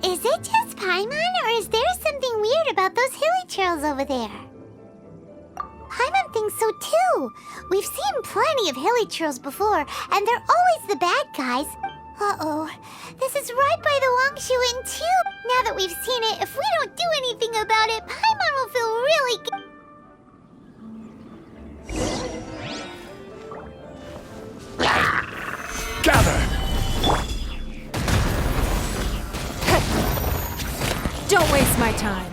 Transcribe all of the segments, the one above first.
Is it just Paimon, or is there something weird about those hilichurls over there? Paimon thinks so too. We've seen plenty of hilichurls before, and they're always the bad guys. Uh-oh. This is right by the Wangshu Inn too. Now that we've seen it, if we don't do anything about it, Paimon will feel really Gather! Don't waste my time.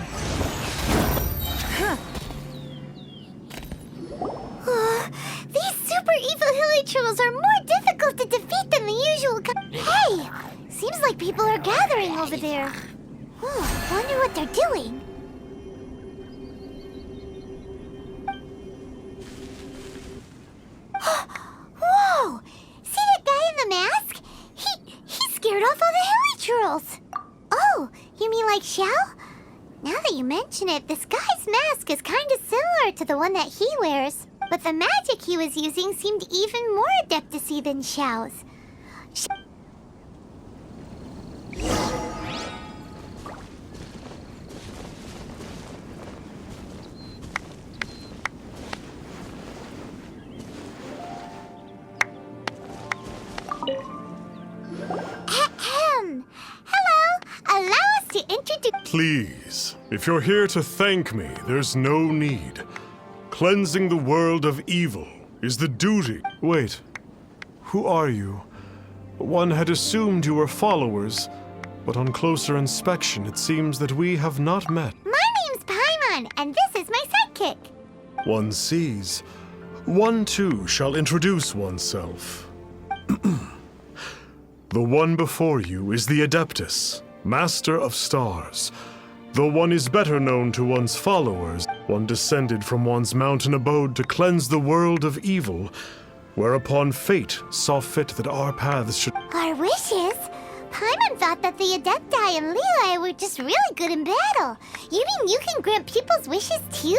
These super evil hilichurls are more difficult to defeat than the usual Hey! Seems like people are gathering over there. Wonder what they're doing. Whoa! See that guy in the mask? He scared off all the hilichurls. Oh, you mean like Xiao? Now that you mention it, this guy's mask is kind of similar to the one that he wears. But the magic he was using seemed even more adeptus-y than Xiao's. Hello, allow us to introduce... Please, if you're here to thank me, there's no need. Cleansing the world of evil is the duty. Wait, who are you? One had assumed you were followers, but on closer inspection, it seems that we have not met. My name's Paimon, and this is my sidekick. One sees. One too shall introduce oneself. The one before you is the Adeptus, Master of Stars. Though one is better known to one's followers, one descended from one's mountain abode to cleanse the world of evil, whereupon fate saw fit that our paths should... Our wishes? Paimon thought that the Adepti and Leela were just really good in battle. You mean you can grant people's wishes too?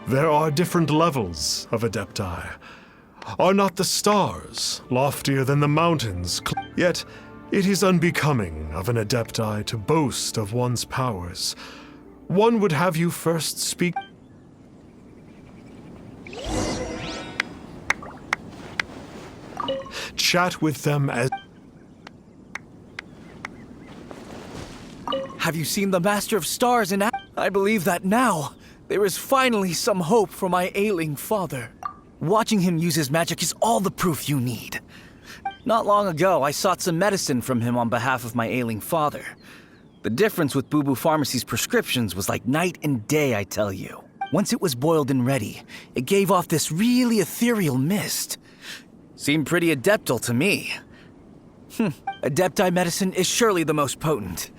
There are different levels of Adepti. Are not the stars loftier than the mountains? Yet, it is unbecoming of an Adepti to boast of one's powers. One would have you first speak... Chat with them as... Have you seen the Master of Stars in I believe that now there is finally some hope for my ailing father. Watching him use his magic is all the proof you need. Not long ago, I sought some medicine from him on behalf of my ailing father. The difference with Boo Boo Pharmacy's prescriptions was like night and day, I tell you. Once it was boiled and ready, it gave off this really ethereal mist. Seemed pretty adeptal to me. Adepti medicine is surely the most potent.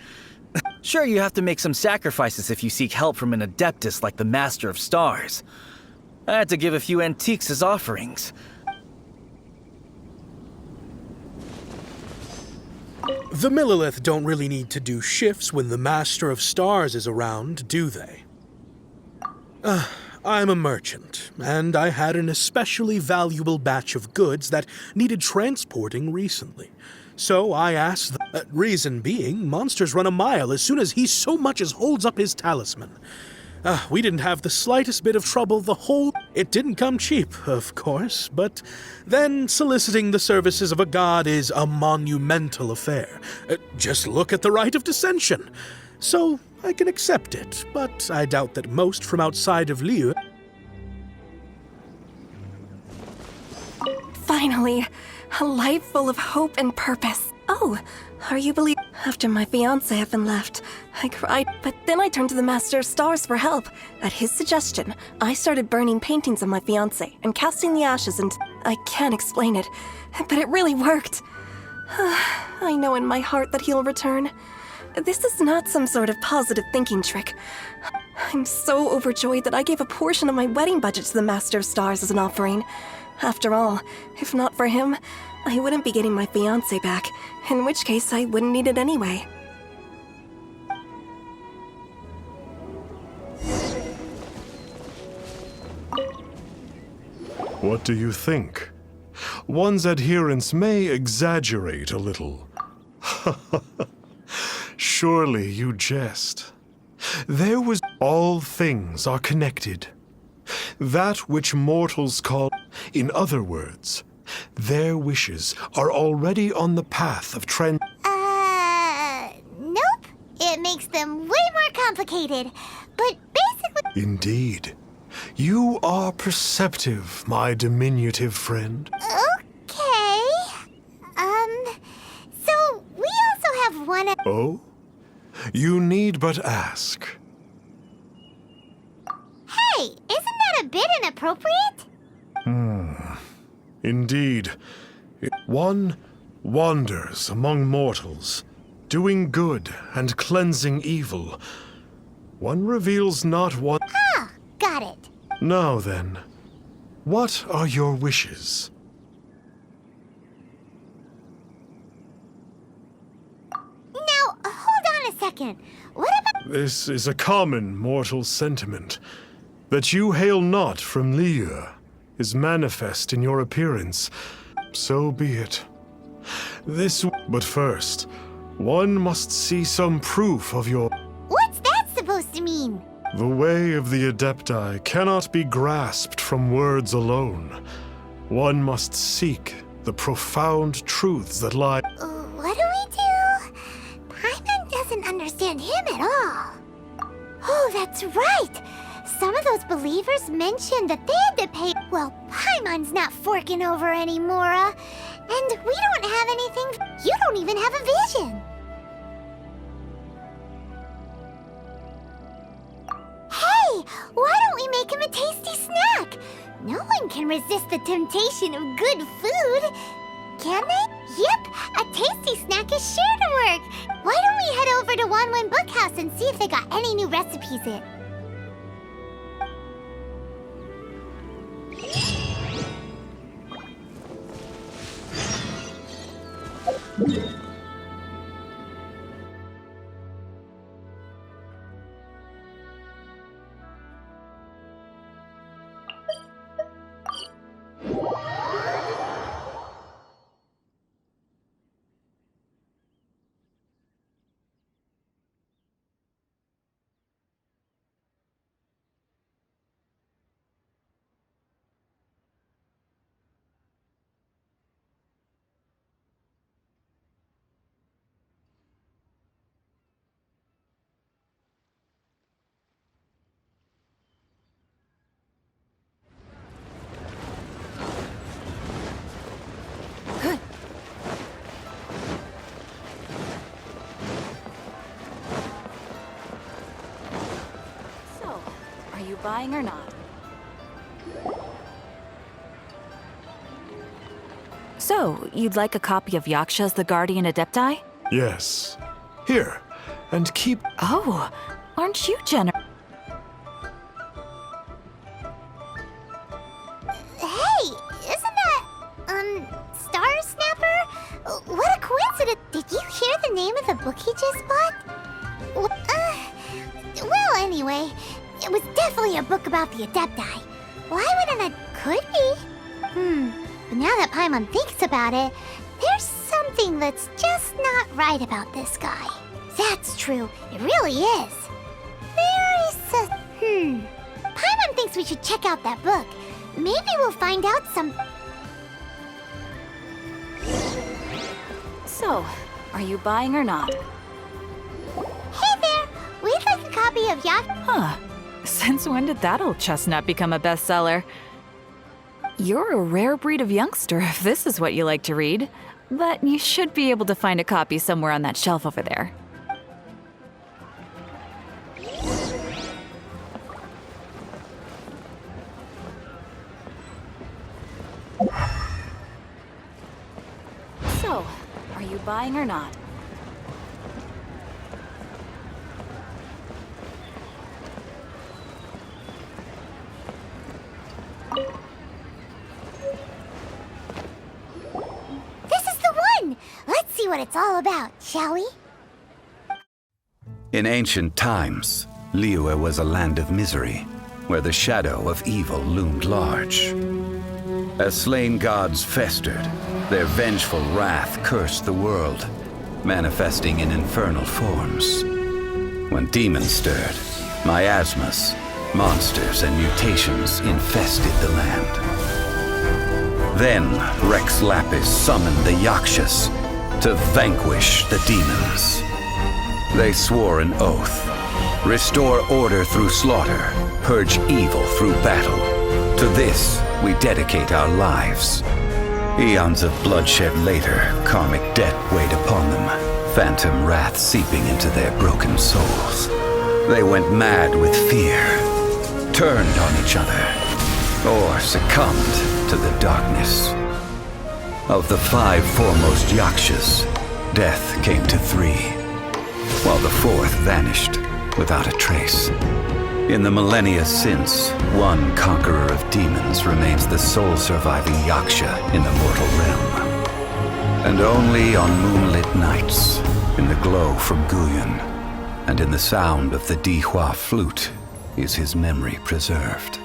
Sure, you have to make some sacrifices if you seek help from an Adeptus like the Master of Stars. I had to give a few antiques as offerings. The Millelith don't really need to do shifts when the Master of Stars is around, do they? I'm a merchant, and I had an especially valuable batch of goods that needed transporting recently. So I asked reason being, monsters run a mile as soon as he so much as holds up his talisman. We didn't have the slightest bit of trouble the whole... It didn't come cheap, of course, but then soliciting the services of a god is a monumental affair. Just look at the Rite of Dissension. So I can accept it, but I doubt that most from outside of Liyue... Finally, a life full of hope and purpose. Oh, are you believe? After my fiancé had been left, I cried, but then I turned to the Master of Stars for help. At his suggestion, I started burning paintings of my fiancé and casting the ashes into. I can't explain it, but it really worked. I know in my heart that he'll return. This is not some sort of positive thinking trick. I'm so overjoyed that I gave a portion of my wedding budget to the Master of Stars as an offering. After all, if not for him, I wouldn't be getting my fiancé back, in which case I wouldn't need it anyway. What do you think? One's adherents may exaggerate a little. Surely you jest. There was all things are connected. That which mortals call, in other words, their wishes are already on the path of Nope. It makes them way more complicated. But basically... Indeed. You are perceptive, my diminutive friend. Okay. So we also have one... Oh? You need but ask. Hey, isn't that a bit inappropriate? Indeed. One wanders among mortals, doing good and cleansing evil. One reveals not what... Ah, got it. Now then, what are your wishes? Now, hold on a second. What about... This is a common mortal sentiment. That you hail not from Liyue is manifest in your appearance. So be it. But first, one must see some proof of your... What's that supposed to mean? The way of the Adepti cannot be grasped from words alone. One must seek the profound truths that lie... What do we do? Paimon doesn't understand him at all. Oh, that's right. Some of those believers mentioned that they had to pay... Well, Paimon's not forking over anymore, and we don't have anything... You don't even have a vision. Hey, why don't we make him a tasty snack? No one can resist the temptation of good food. Can they? Yep, a tasty snack is sure to work. Why don't we head over to Wanwen Bookhouse and see if they got any new recipes in? So, are you buying or not? So, you'd like a copy of Yaksha's The Guardian Adepti? Yes. Here, and keep... Oh, aren't you generous? Hey, isn't that, Star Snapper? What a coincidence! Did you hear the name of the book he just bought? Well, anyway, it was definitely a book about the Adepti. Why wouldn't it? Could be. But now that Paimon thinks about it, there's something that's just not right about this guy. That's true. It really is. There is a... Paimon thinks we should check out that book. Maybe we'll find out some... So, are you buying or not? Hey there! We'd like a copy of Yak... Huh. Since when did that old chestnut become a bestseller? You're a rare breed of youngster if this is what you like to read. but you should be able to find a copy somewhere on that shelf over there. So, are you buying or not? This is the one! Let's see what it's all about, shall we? In ancient times, Liyue was a land of misery, where the shadow of evil loomed large. As slain gods festered, their vengeful wrath cursed the world, manifesting in infernal forms. When demons stirred, miasmas, monsters, and mutations infested the land. Then Rex Lapis summoned the Yakshas to vanquish the demons. They swore an oath: restore order through slaughter, purge evil through battle. To this, we dedicate our lives. Eons of bloodshed later, karmic debt weighed upon them, phantom wrath seeping into their broken souls. They went mad with fear, turned on each other, or succumbed to the darkness. Of the 5 foremost Yakshas, death came to 3, while the 4th vanished without a trace. In the millennia since, one conqueror of demons remains the sole surviving Yaksha in the mortal realm. And only on moonlit nights, in the glow from Guyon, and in the sound of the Dihua flute, is his memory preserved.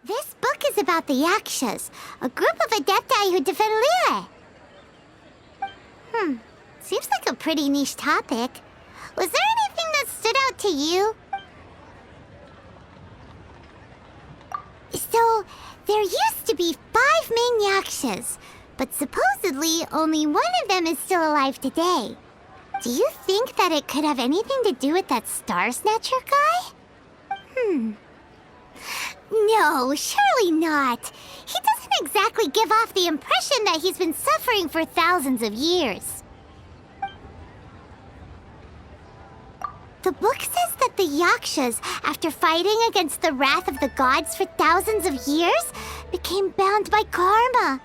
This book is about the Yakshas, a group of adepti who defend Liyue. Seems like a pretty niche topic. Was there anything that stood out to you? So, there used to be 5 main Yakshas, but supposedly only one of them is still alive today. Do you think that it could have anything to do with that Star Snatcher guy? No, surely not. He doesn't exactly give off the impression that he's been suffering for thousands of years. The book says that the Yakshas, after fighting against the wrath of the gods for thousands of years, became bound by karma.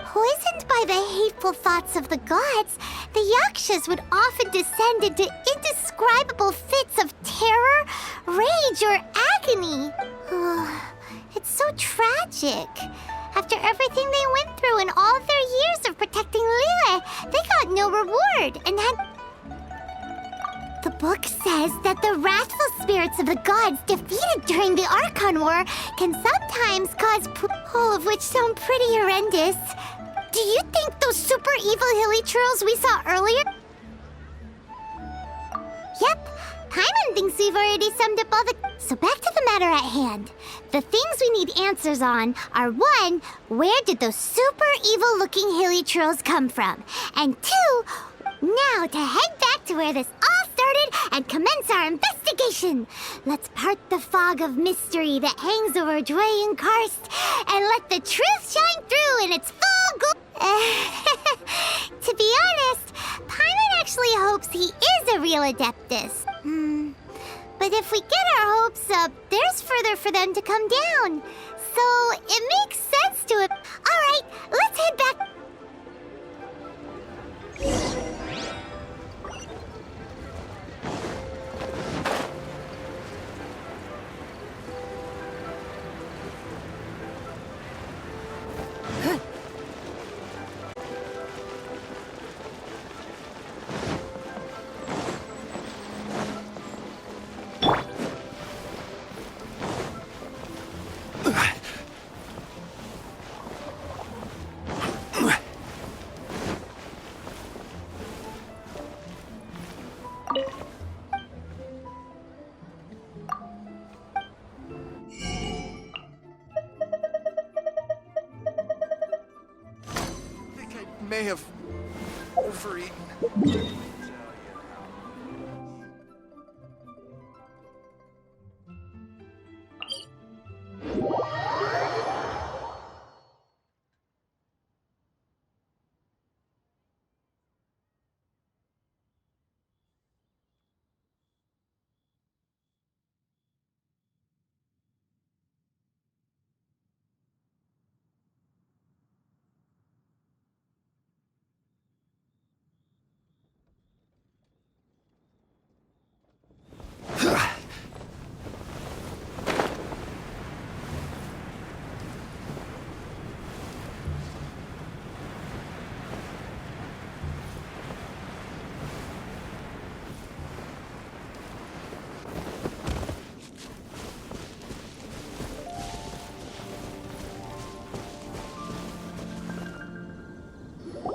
Poisoned by the hateful thoughts of the gods, the Yakshas would often descend into indescribable fits of terror, rage, or agony. It's so tragic. After everything they went through and all their years of protecting Liyue, they got no reward and had... The book says that the wrathful spirits of the gods defeated during the Archon War can sometimes cause all of which sound pretty horrendous. Do you think those super evil hilichurls we saw earlier? Yep, Paimon thinks we've already summed up all the... So back to the matter at hand. The things we need answers on are 1, where did those super evil-looking hilichurls come from? And 2, now to head back to where this all started and commence our investigation. Let's part the fog of mystery that hangs over Dwayne Karst and let the truth shine through in its full glory. To be honest, Paimon actually hopes he is a real Adeptus. But if we get our hopes up, there's further for them to come down. So it makes sense to it. All right, let's head back. may have overeaten.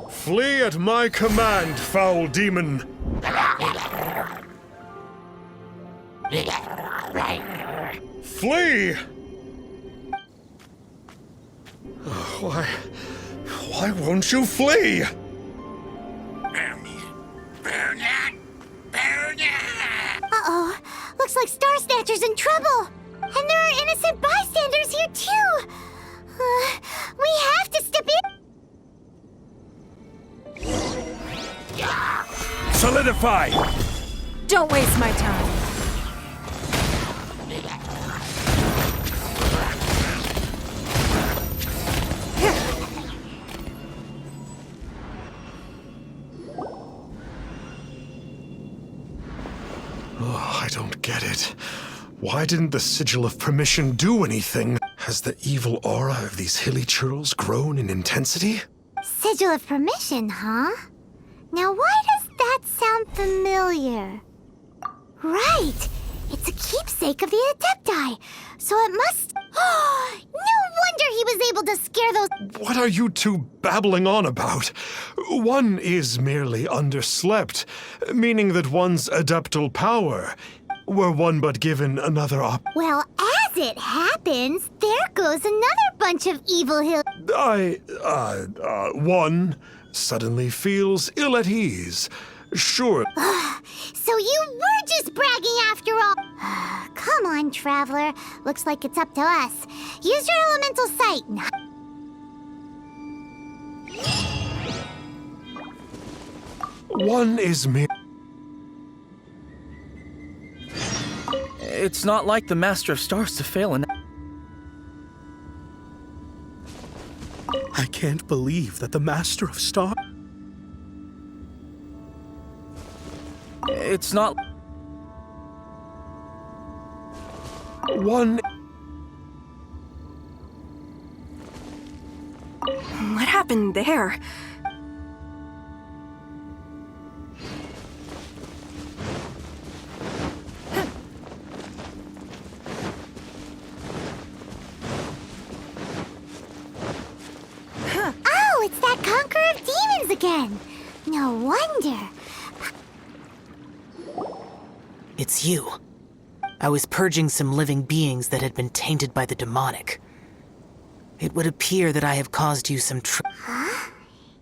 Flee at my command, foul demon! Flee! Why won't you flee? Uh-oh. Looks like Star Snatcher's in trouble. And there are innocent bystanders here, too. We have to step in. Solidify! Don't waste my time. I don't get it. Why didn't the Sigil of Permission do anything? Has the evil aura of these hilly churls grown in intensity? Sigil of Permission, huh? Now why does that sound familiar? Right! It's a keepsake of the Adepti, so it must... No wonder he was able to scare those... What are you two babbling on about? One is merely underslept, meaning that one's adeptal power, were one but given another Well, as it happens, there goes another bunch of evil hill... one suddenly feels ill at ease. Sure. So you were just bragging after all. Come on, Traveler. Looks like it's up to us. Use your elemental sight. One is mere... It's not like the Master of Stars to fail in. I can't believe that the Master of Stars... It's not. One... What happened there? Oh, it's that Conqueror of Demons again. No wonder. It's you. I was purging some living beings that had been tainted by the demonic. It would appear that I have caused you some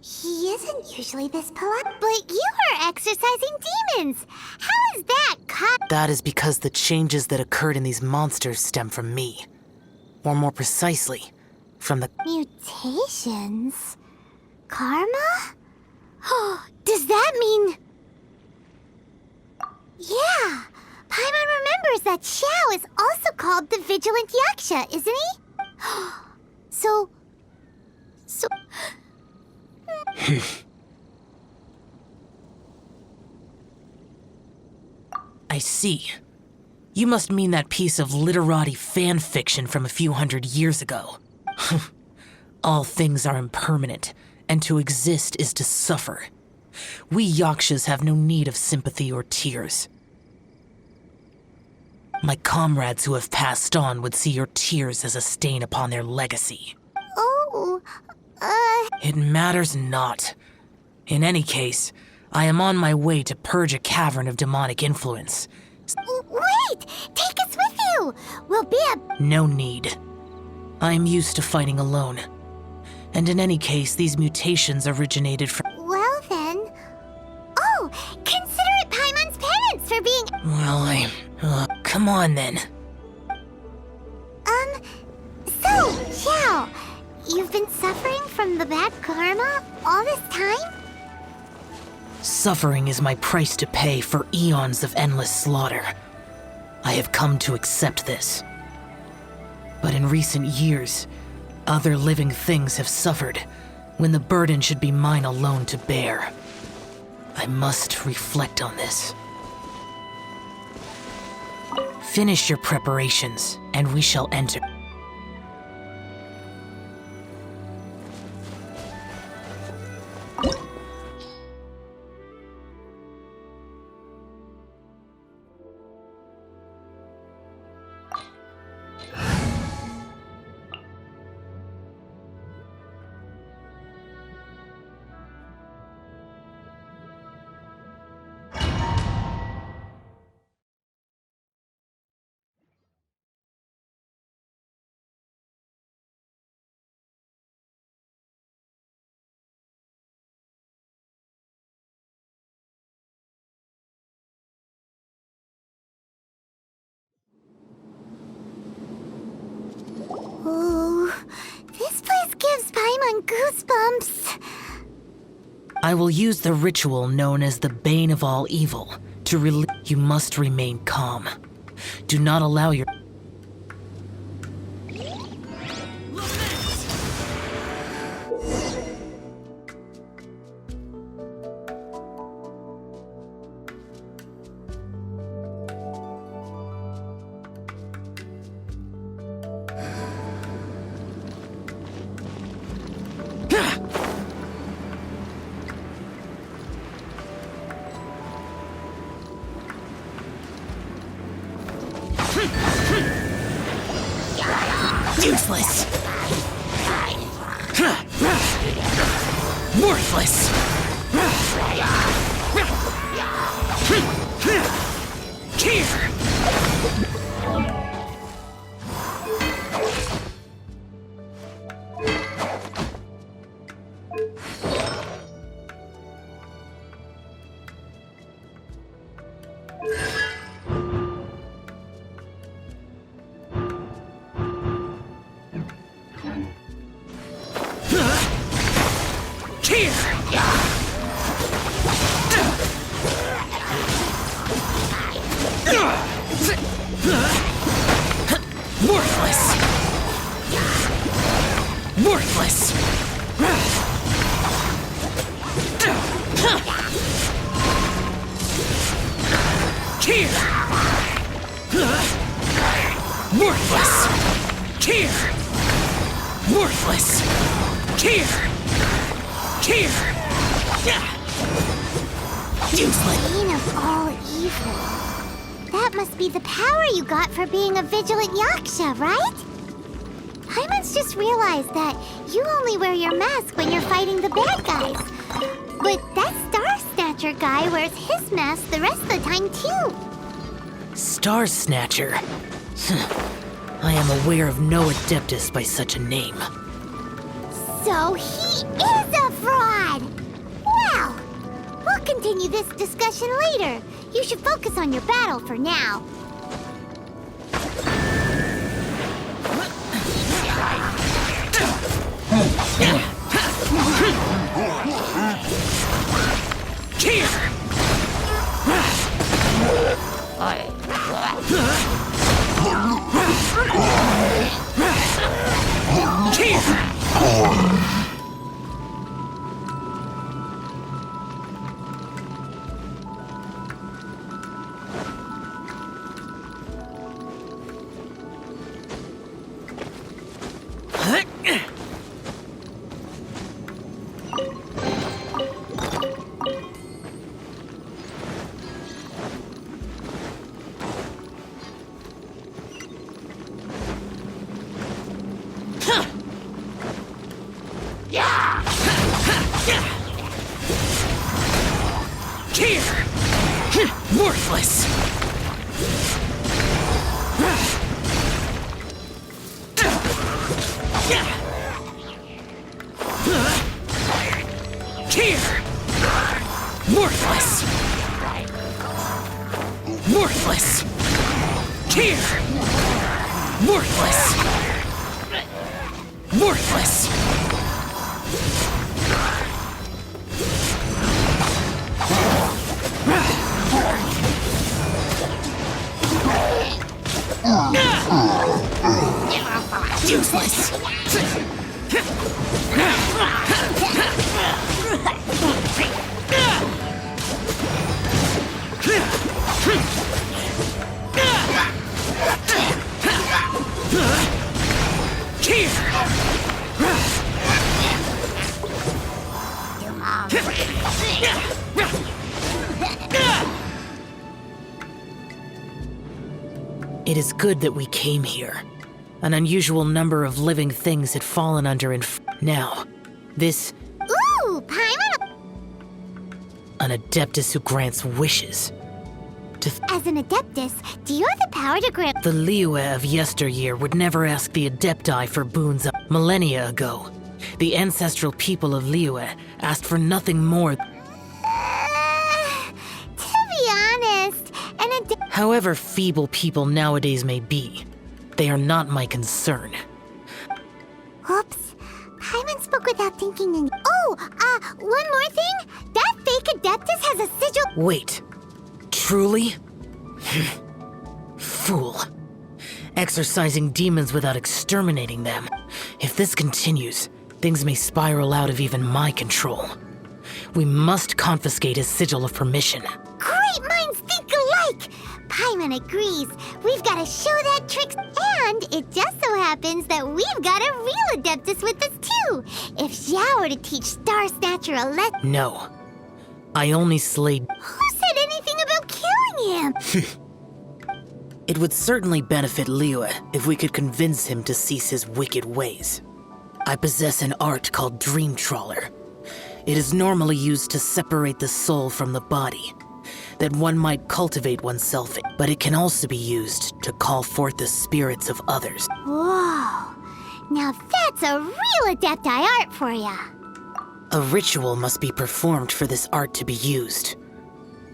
He isn't usually this polite, but you are exercising demons. How is that, That is because the changes that occurred in these monsters stem from me. Or more precisely, from the... Mutations? Karma? Oh, does that mean... Yeah, Paimon remembers that Xiao is also called the Vigilant Yaksha, isn't he? So... I see. You must mean that piece of literati fan fiction from a few hundred years ago. All things are impermanent, and to exist is to suffer. We Yakshas have no need of sympathy or tears. My comrades who have passed on would see your tears as a stain upon their legacy. Oh, It matters not. In any case, I am on my way to purge a cavern of demonic influence. Wait! Take us with you! We'll be a... No need. I am used to fighting alone. And in any case, these mutations originated from. Well then. Oh, consider it Paimon's penance for being. Well, come on then. So, Xiao, you've been suffering from the bad karma all this time? Suffering is my price to pay for eons of endless slaughter. I have come to accept this. But in recent years, other living things have suffered when the burden should be mine alone to bear. I must reflect on this. Finish your preparations, and we shall enter. Ooh, this place gives Paimon goosebumps. I will use the ritual known as the Bane of All Evil to release. You must remain calm. Do not allow your. Useless! Worthless! Here! Worthless! Worthless! Here! Worthless! Here! Worthless! Here! Here! Useless! Bane of all evil. That must be the power you got for being a vigilant Yaksha, right? Paimon's just realized that you only wear your mask when you're fighting the bad guys. But that Star Snatcher guy wears his mask the rest of the time, too. Star Snatcher? I am aware of no Adeptus by such a name. So he is a fraud! Well, we'll continue this discussion later. You should focus on your battle for now. Worthless! Here! Worthless! Worthless! Here! Worthless! Worthless! Useless! It is good that we came here. An unusual number of living things had fallen under now, this... Ooh, Paimon! An Adeptus who grants wishes. As an Adeptus, do you have the power to grant... The Liyue of yesteryear would never ask the Adepti for boons millennia ago. The ancestral people of Liyue asked for nothing more. To be honest, an Adept... However feeble people nowadays may be, they are not my concern. Oops. Paimon spoke without thinking and... Oh, one more thing? That fake Adeptus has a sigil... Wait. Truly? Fool. Exorcising demons without exterminating them. If this continues, things may spiral out of even my control. We must confiscate his sigil of permission. Great minds think alike! Paimon agrees. We've got to show that trick. And it just so happens that we've got a real Adeptus with us too. If Xiao were to teach Star Snatcher a lesson... No. I only slayed... Who said anything about killing him? It would certainly benefit Liyue if we could convince him to cease his wicked ways. I possess an art called Dream Trawler. It is normally used to separate the soul from the body, that one might cultivate oneself in, but it can also be used to call forth the spirits of others. Whoa. Now that's a real Adepti art for ya. A ritual must be performed for this art to be used.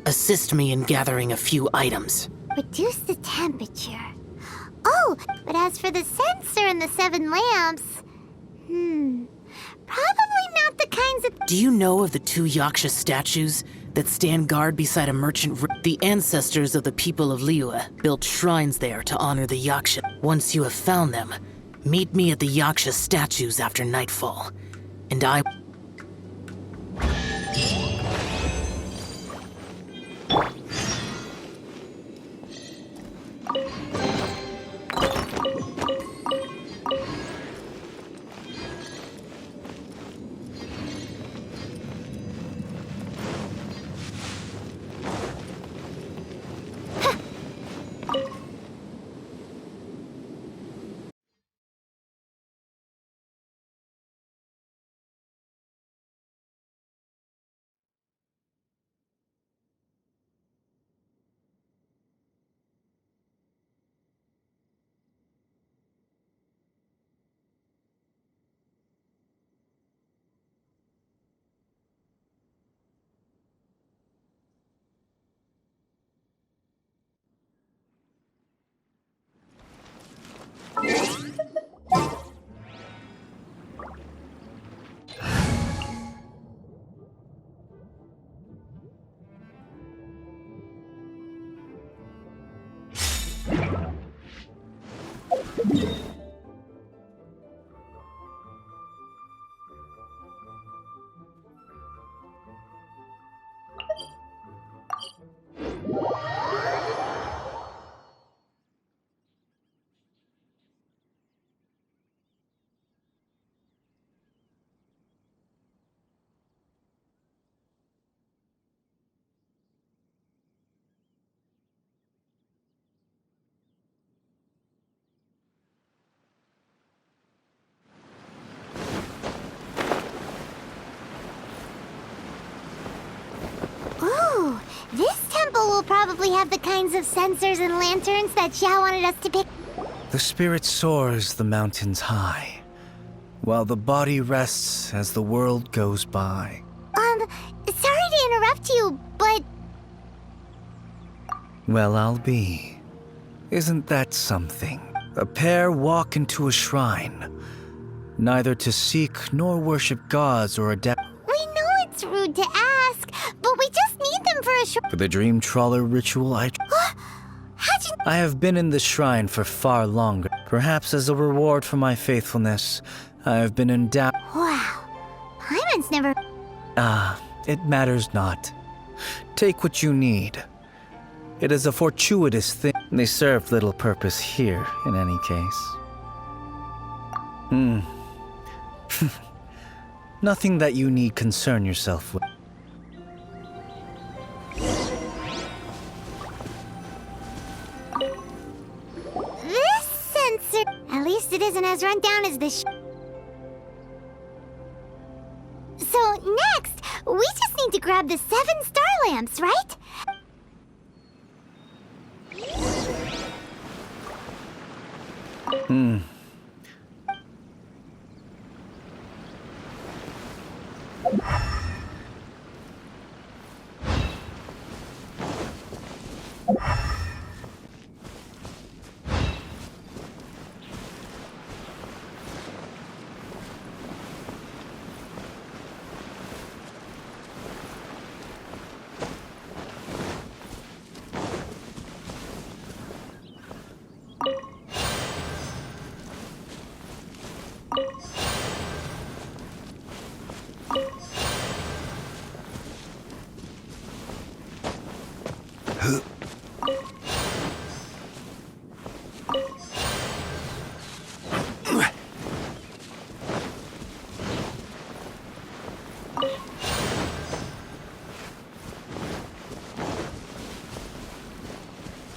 Assist me in gathering a few items. Reduce the temperature. Oh, but as for the censer and the 7 lamps... Probably not the kinds of... Do you know of the 2 Yaksha statues that stand guard beside a merchant? The ancestors of the people of Liyue built shrines there to honor the Yaksha. Once you have found them, meet me at the Yaksha statues after nightfall, and I... Ooh, this temple will probably have the kinds of censers and lanterns that Xiao wanted us to pick. The spirit soars the mountains high, while the body rests as the world goes by. left you, but Well, I'll be. Isn't that something? A pair walk into a shrine, neither to seek nor worship gods or adapt we know it's rude to ask, but we just need them for a for the Dream Trawler ritual. How'd you... I have been in the shrine for far longer. Perhaps as a reward for my faithfulness, I have been endowed. Wow. Paimon's never... It matters not. Take what you need. It is a fortuitous thing. They served little purpose here, in any case. Nothing that you need concern yourself with. This sensor... At least it isn't as run down as the So, next, we just need to grab the 7 star lamps, right?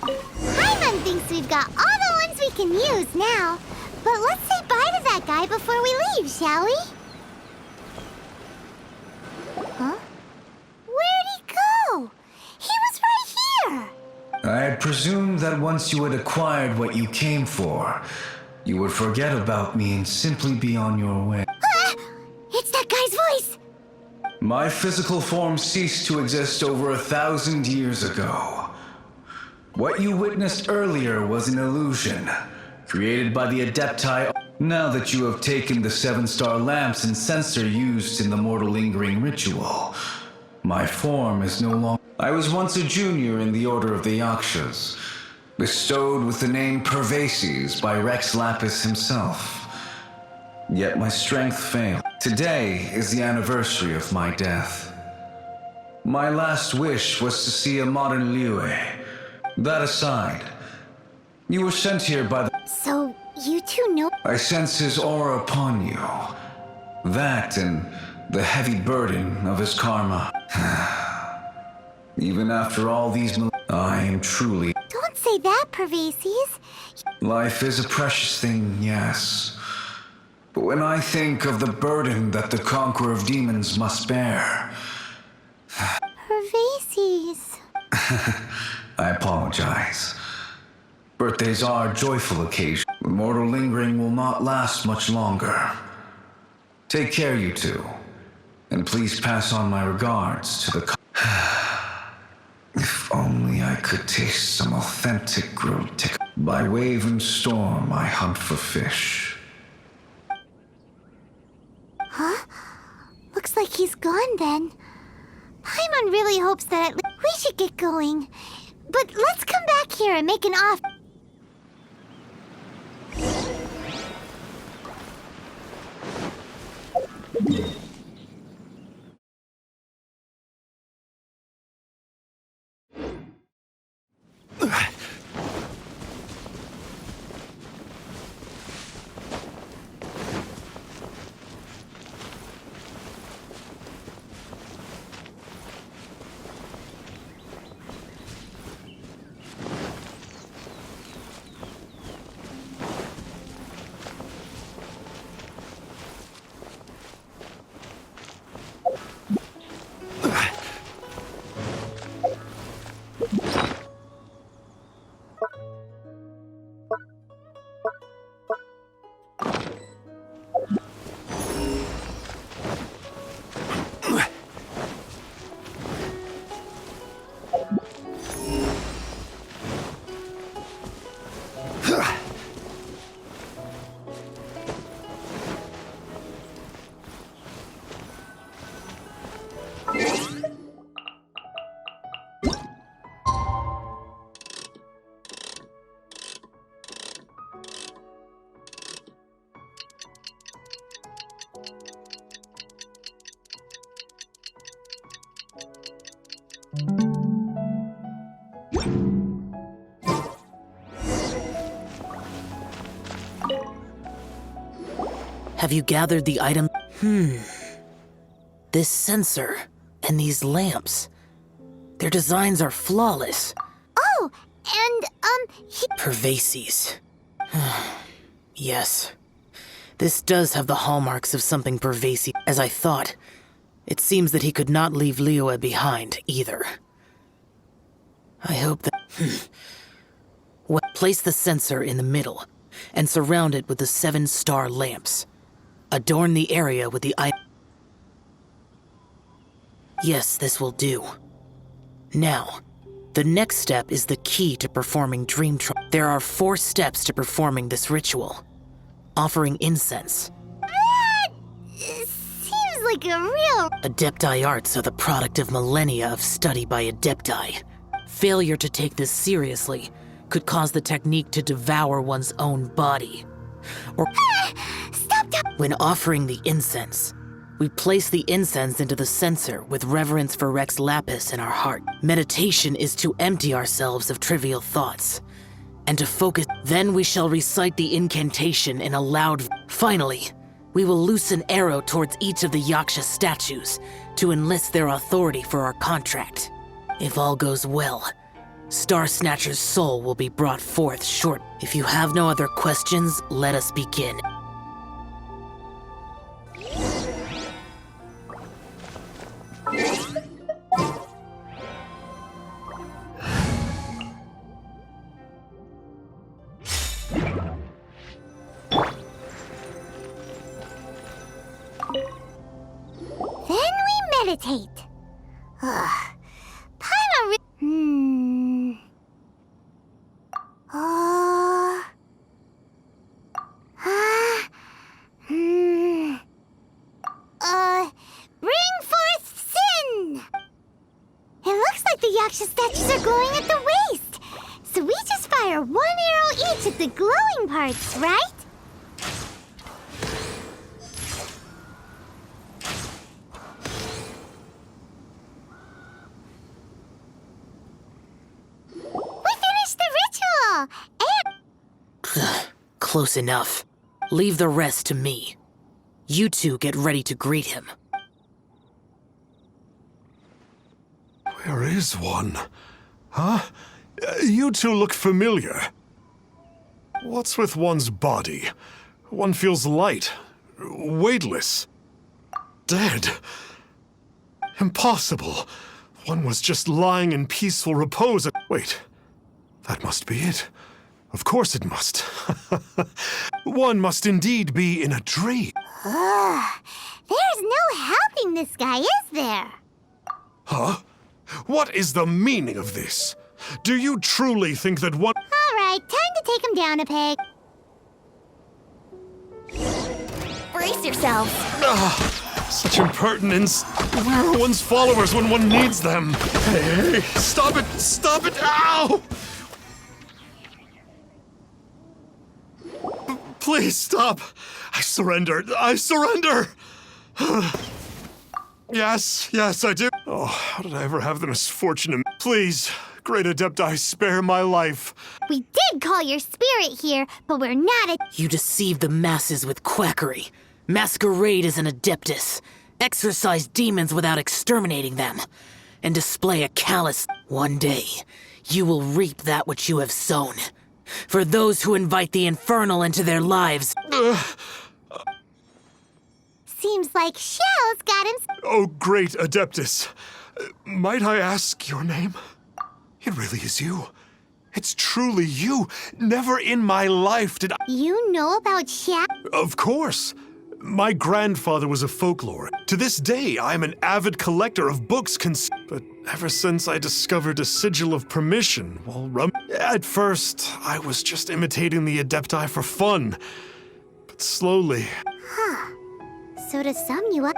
Paimon thinks we've got all the ones we can use now. But let's say bye to that guy before we leave, shall we? Huh? Where'd he go? He was right here! I had presumed that once you had acquired what you came for, you would forget about me and simply be on your way. It's that guy's voice! My physical form ceased to exist over 1,000 years ago. What you witnessed earlier was an illusion, created by the Adepti. Now that you have taken the 7-star lamps and sensor used in the mortal lingering ritual, my form is no longer... I was once a junior in the Order of the Yakshas, bestowed with the name Pervases by Rex Lapis himself. Yet my strength failed. Today is the anniversary of my death. My last wish was to see a modern Liyue. That aside, you were sent here by the... So, you two know... I sense his aura upon you. That and the heavy burden of his karma. Even after all these I am truly... Don't say that, Pervases. Life is a precious thing, yes. But when I think of the burden that the Conqueror of Demons must bear... Pervases. I apologize. Birthdays are joyful occasions. The mortal lingering will not last much longer. Take care, you two. And please pass on my regards to the... If only I could taste some authentic grilled chicken. By wave and storm, I hunt for fish. Huh? Looks like he's gone then. Paimon really hopes that we should get going. But let's come back here and make an off... Have you gathered the item? This sensor and these lamps. Their designs are flawless. Oh, and, Pervases. Yes. This does have the hallmarks of something pervasive. As I thought, it seems that he could not leave Liyue behind, either. I hope that... Well, place the sensor in the middle, and surround it with the 7-star lamps. Adorn the area with the item. Yes, this will do. Now, the next step is the key to performing Dream Trial. There are 4 steps to performing this ritual. Offering incense. that seems like a real... Adepti arts are the product of millennia of study by Adepti. Failure to take this seriously could cause the technique to devour one's own body. Or Stop! when offering the incense, we place the incense into the censer with reverence for Rex Lapis in our heart. Meditation is to empty ourselves of trivial thoughts and to focus. Then we shall recite the incantation in a loud... Finally, we will loose an arrow towards each of the Yaksha statues to enlist their authority for our contract. If all goes well, Star Snatcher's soul will be brought forth short. If you have no other questions, let us begin. Then we meditate. Paimon bring forth sin! It looks like the Yaksha statues are glowing at the waist. So we just fire 1 arrow each at the glowing parts, right? We finished the ritual! And... Close enough. Leave the rest to me. You two get ready to greet him. Where is one? Huh? You two look familiar. What's with one's body? One feels light, weightless, dead. Impossible. One was just lying in peaceful repose. Wait, that must be it. Of course it must. One must indeed be in a dream. There's no helping this guy, is there? Huh? What is the meaning of this? Do you truly think that one— All right, time to take him down a peg. Brace yourselves. Such impertinence. Where are one's followers when one needs them? Hey, stop it! Stop it! Ow! Please stop! I surrender! I surrender! Yes, I do. Oh, how did I ever have the misfortune to— Please, Great Adepti, spare my life. We did call your spirit here, but we're not a... You deceive the masses with quackery. Masquerade as an Adeptus. Exorcise demons without exterminating them. And display a callous... One day, you will reap that which you have sown. For those who invite the infernal into their lives... Seems like Shell's got him... Oh, Great Adeptus, might I ask your name? It really is you. It's truly you. Never in my life did I— You know about Shell? Of course. My grandfather was a folklore. To this day, I'm an avid collector of books but ever since I discovered a sigil of permission while at first, I was just imitating the Adepti for fun. But slowly... So to sum you up...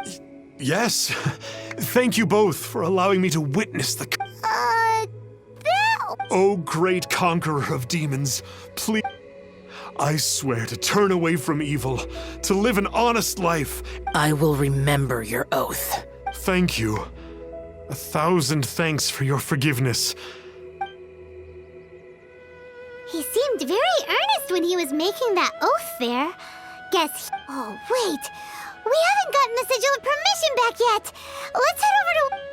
Yes. Thank you both for allowing me to witness the... that... Oh, great conqueror of demons, please... I swear to turn away from evil, to live an honest life. I will remember your oath. Thank you. 1,000 thanks for your forgiveness. He seemed very earnest when he was making that oath there. Guess. Oh, wait. We haven't gotten the Sigil of Permission back yet. Let's head over to...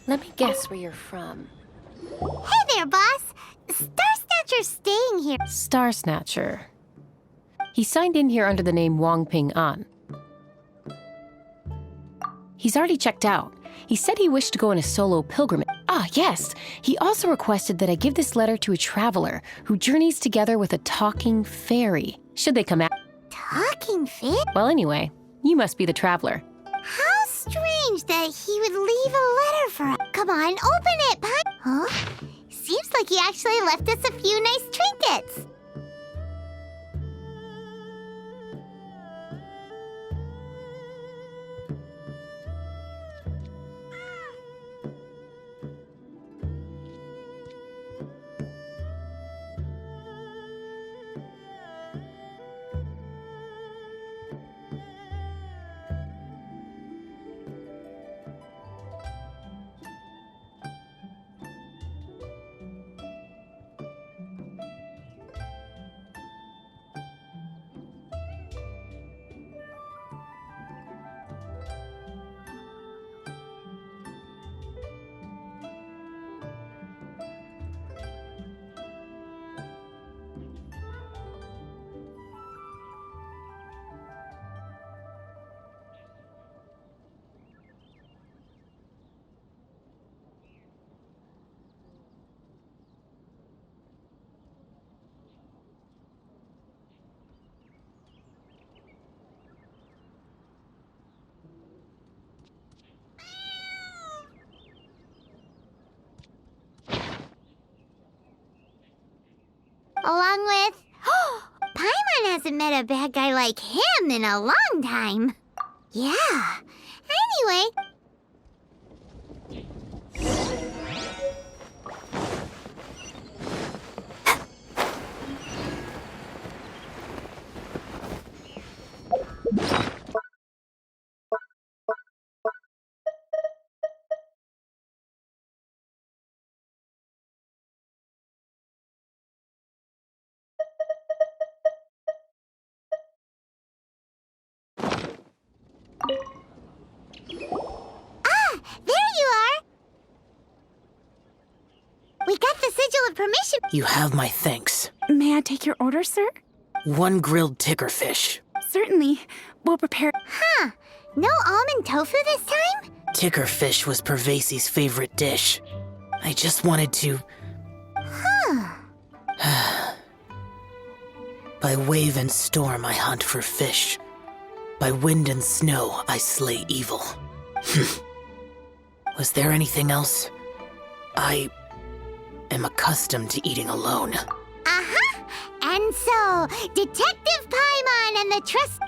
Let me guess where you're from. Hey there, boss. Star Snatcher's staying here. Star Snatcher. He signed in here under the name Wong Ping An. He's already checked out. He said he wished to go on a solo pilgrimage. Ah, yes. He also requested that I give this letter to a traveler who journeys together with a talking fairy. Should they come out? Talking fish? Well, anyway, you must be the traveler. How strange that he would leave a letter for us. Come on, open it, Pine. Huh? Seems like he actually left us a few nice trinkets. Along with... Paimon hasn't met a bad guy like him in a long time. Yeah. Anyway... There you are! We got the Sigil of Permission. You have my thanks. May I take your order, sir? 1 grilled ticker fish. Certainly. We'll prepare... Huh. No almond tofu this time? Ticker fish was Pervasi's favorite dish. I just wanted to... By wave and storm I hunt for fish. By wind and snow I slay evil. Was there anything else? I am accustomed to eating alone. Uh-huh. And so, Detective Paimon and the trust...